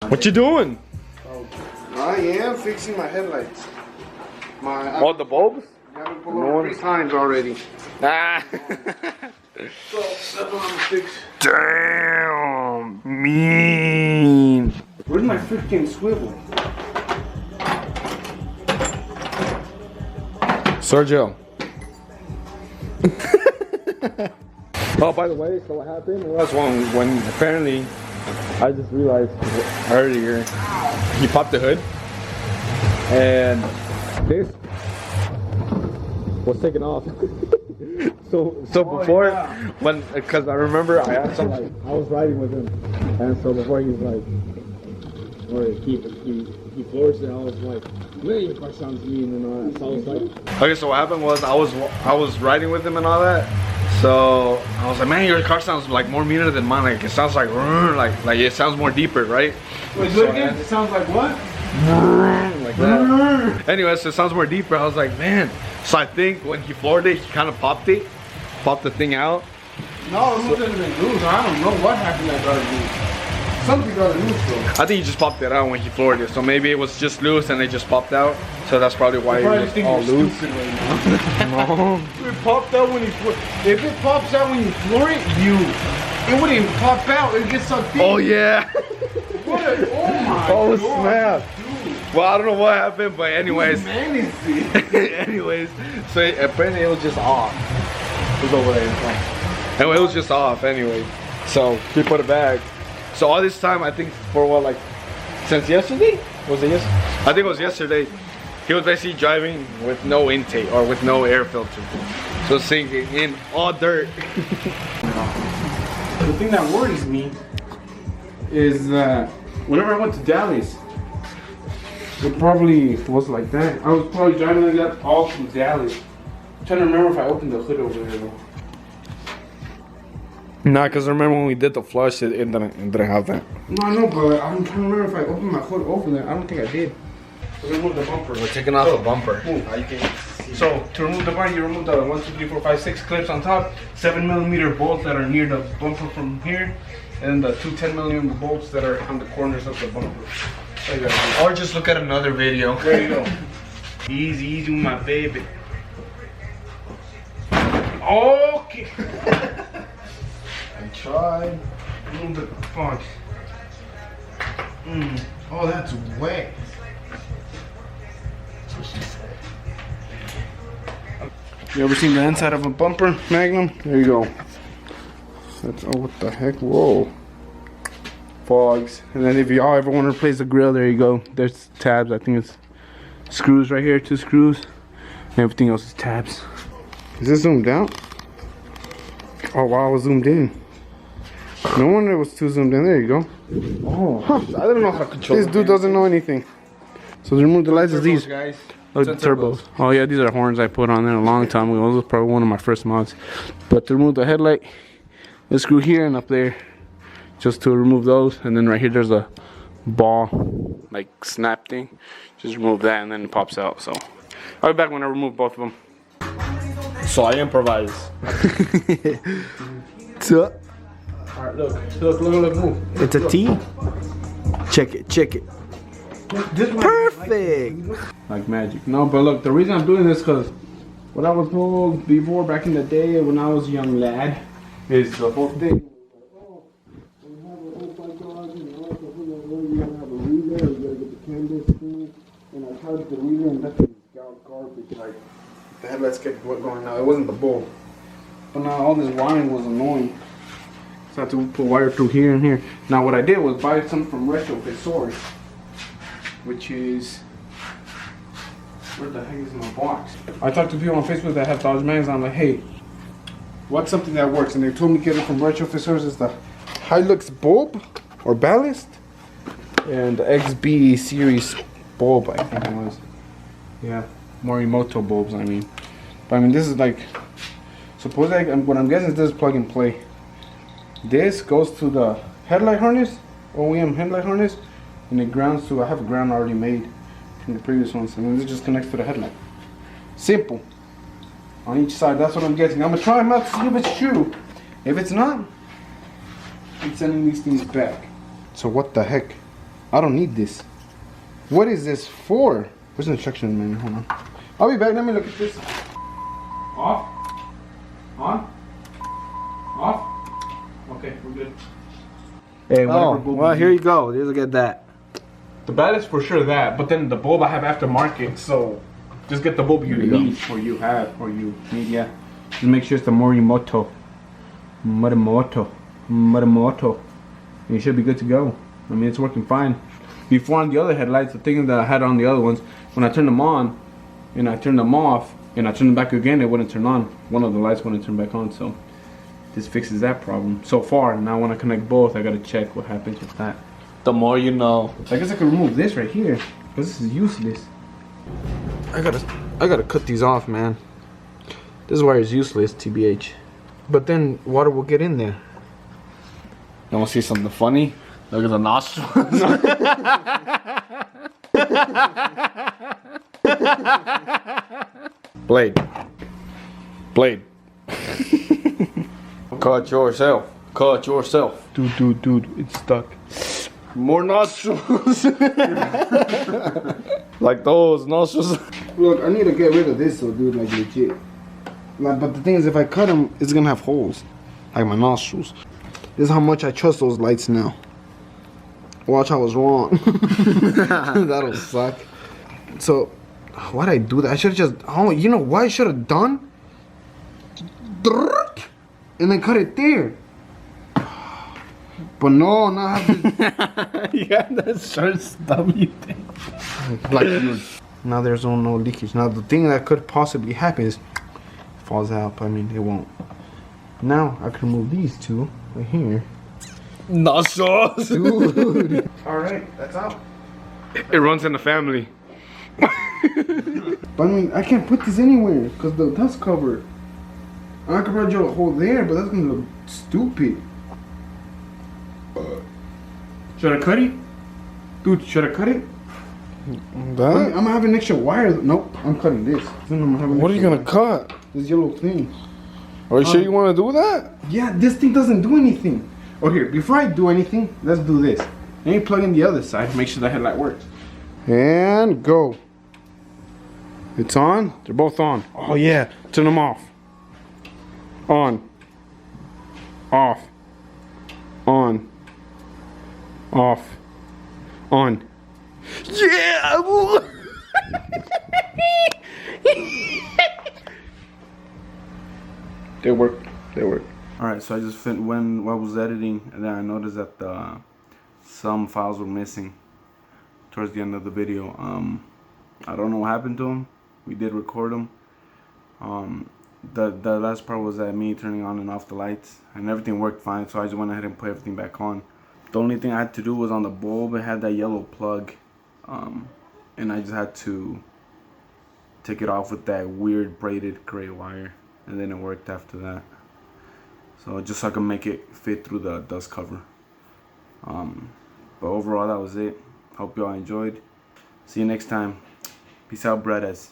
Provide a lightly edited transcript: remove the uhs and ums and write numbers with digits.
What you doing? I am fixing my headlights. All the bulbs? I've been pulling 3 times already. Ah. So that's what I'm gonna fix. Damn, mean. Where's my freaking swivel? Sergio. Oh, by the way, so what happened was when apparently I just realized earlier he popped the hood and this was taken off. so before when because I remember I asked him, like, I was riding with him, and so before he's like, or he floors it, I was like, man, your car sounds mean and all that. So I was like, okay, so what happened was I was riding with him and all that. So I was like, man, your car sounds like more meaner than mine. Like it sounds like it sounds more deeper, right? Wait, do it again. It sounds like what? Like that. Anyways, so it sounds more deeper. I was like, man. So I think when he floored it, he kind of popped the thing out. No, it wasn't even loose. I don't know what happened that got it loose. Something got it loose though. I think he just popped it out when he floored it. So maybe it was just loose and it just popped out. So that's probably why it was all loose. Right No. It popped out when you floor. If it pops out when you floor it, it wouldn't even pop out. It gets so deep. Oh yeah. What a, oh my Oh God, snap. dude. Well, I don't know what happened, but anyways. Anyways, so apparently it was just off. It was over there. Anyway, it was just off anyway. So he put it back. So all this time, I think for what, like, since yesterday? Was it yesterday? I think it was yesterday. He was basically driving with no intake or with no air filter. So sinking in all dirt. The thing that worries me is that whenever I went to Dallas, it probably was like that. I was probably driving like that all through Dallas. I'm trying to remember if I opened the hood over there though. Nah, because remember when we did the flush, it didn't have that. No, I know, but I'm trying to remember if I opened my hood over there. I don't think I did. So remove the bumper. We're taking off the bumper. So to remove the bumper, you remove the 1, 2, 3, 4, 5, 6 clips on top, 7mm bolts that are near the bumper from here, and the 2 10mm bolts that are on the corners of the bumper. Or just look at another video. There you go. Easy, easy with my baby. Okay. I tried. Remove the funk. Oh, that's wet. That's what she said. You ever seen the inside of a bumper, Magnum? There you go. That's, oh, what the heck? Whoa. Fogs. And then if y'all ever want to replace the grill, there you go. There's tabs. I think it's screws right here, 2 screws. And everything else is tabs. Is this zoomed out? Oh wow, I was zoomed in. No wonder it was too zoomed in. There you go. Oh, huh. I don't know how to control This dude doesn't know anything. So to remove the lights is these. Guys. Oh, the turbos. Oh yeah, these are horns I put on there a long time ago. This was probably one of my first mods. But to remove the headlight, the screw here and up there, just to remove those. And then right here there's a ball, like snap thing. Just remove that and then it pops out. So I'll be back when I remove both of them. So I improvise. So, alright, look, move. It's a T. Check it. Perfect. Like magic. No, but look, the reason I'm doing this because what I was told before back in the day when I was a young lad is the whole thing. Oh, we have an 05 dog, and also you gotta have a relay, or you gotta get the canvas thing. And I tried the relay and that thing got garbage. Like the headlights kept going out. It wasn't the bulb. But now all this wiring was annoying. So I had to put wire through here and here. Now what I did was buy some from Retrofit Source, which is, where the heck is my box? I talked to people on Facebook that have Dodge Mags, and I'm like, hey, what's something that works? And they told me to get it from Retrofit Source. It's the hylux bulb or ballast, and the XB series bulb, I think it was. Yeah, morimoto bulbs, I mean. But I mean, this is like, supposedly, what I'm guessing is this is plug and play. This goes to the headlight harness, OEM headlight harness, and it grounds to, I have a ground already made from the previous ones, and then this just connects to the headlight. Simple. On each side, that's what I'm guessing. I'm gonna try them out to see if it's true. If it's not, I'm sending these things back. So what the heck? I don't need this. What is this for? Where's the instruction manual? Hold on. I'll be back. Let me look at this. Off. On. Off. Okay, we're good. Hey, Oh, well, here you go. Just get that. The ballast for sure that, but then the bulb I have aftermarket, so just get the bulb you need or you have or you need, yeah. Just make sure it's the morimoto. Morimoto. And you should be good to go. I mean, it's working fine. Before on the other headlights, the thing that I had on the other ones, when I turned them on and I turned them off and I turned them back again, it wouldn't turn on. One of the lights wouldn't turn back on, so this fixes that problem so far. Now when I connect both, I gotta check what happens with that. The more you know. I guess I can remove this right here because this is useless. I gotta cut these off, man. This wire is useless, TBH. But then water will get in there. You wanna see something funny? Look at the nostrils. Blade. Cut yourself. Dude, it's stuck. More nostrils. Like those nostrils. Look, I need to get rid of this, so dude, like legit. Like, but the thing is, if I cut them, it's gonna have holes, like my nostrils. This is how much I trust those lights now. Watch, I was wrong. That'll suck. So, why'd I do that? I should have just. Oh, you know what I should have done? And then cut it there. But no, not have to. Yeah, that short stubby thing. Like now there's no leakage. Now the thing that could possibly happen is it falls out. I mean, it won't. Now I can remove these two right here. Nostrils. Dude. All right, that's out. It runs in the family. But I mean, I can't put this anywhere because the dust cover. I could probably drill a hole there, but that's gonna look stupid. Should I cut it? Dude, should I cut it? I'm gonna have an extra wire. Nope, I'm cutting this. What are you gonna cut? This yellow thing. Are you sure you want to do that? Yeah, this thing doesn't do anything. Oh, here, before I do anything, let's do this. Let me plug in the other side, make sure the headlight works. And go. It's on? They're both on. Oh yeah, turn them off. On. Off. On. Off. On. Yeah! They work. Alright, so I just when I was editing, and then I noticed that some files were missing towards the end of the video. I don't know what happened to them. We did record them. The last part was that me turning on and off the lights, and everything worked fine, so I just went ahead and put everything back on. The only thing I had to do was on the bulb. It had that yellow plug, and I just had to take it off with that weird braided gray wire, and then it worked after that. So just so I can make it fit through the dust cover. But overall, that was it. Hope y'all enjoyed. See you next time. Peace out, brothers.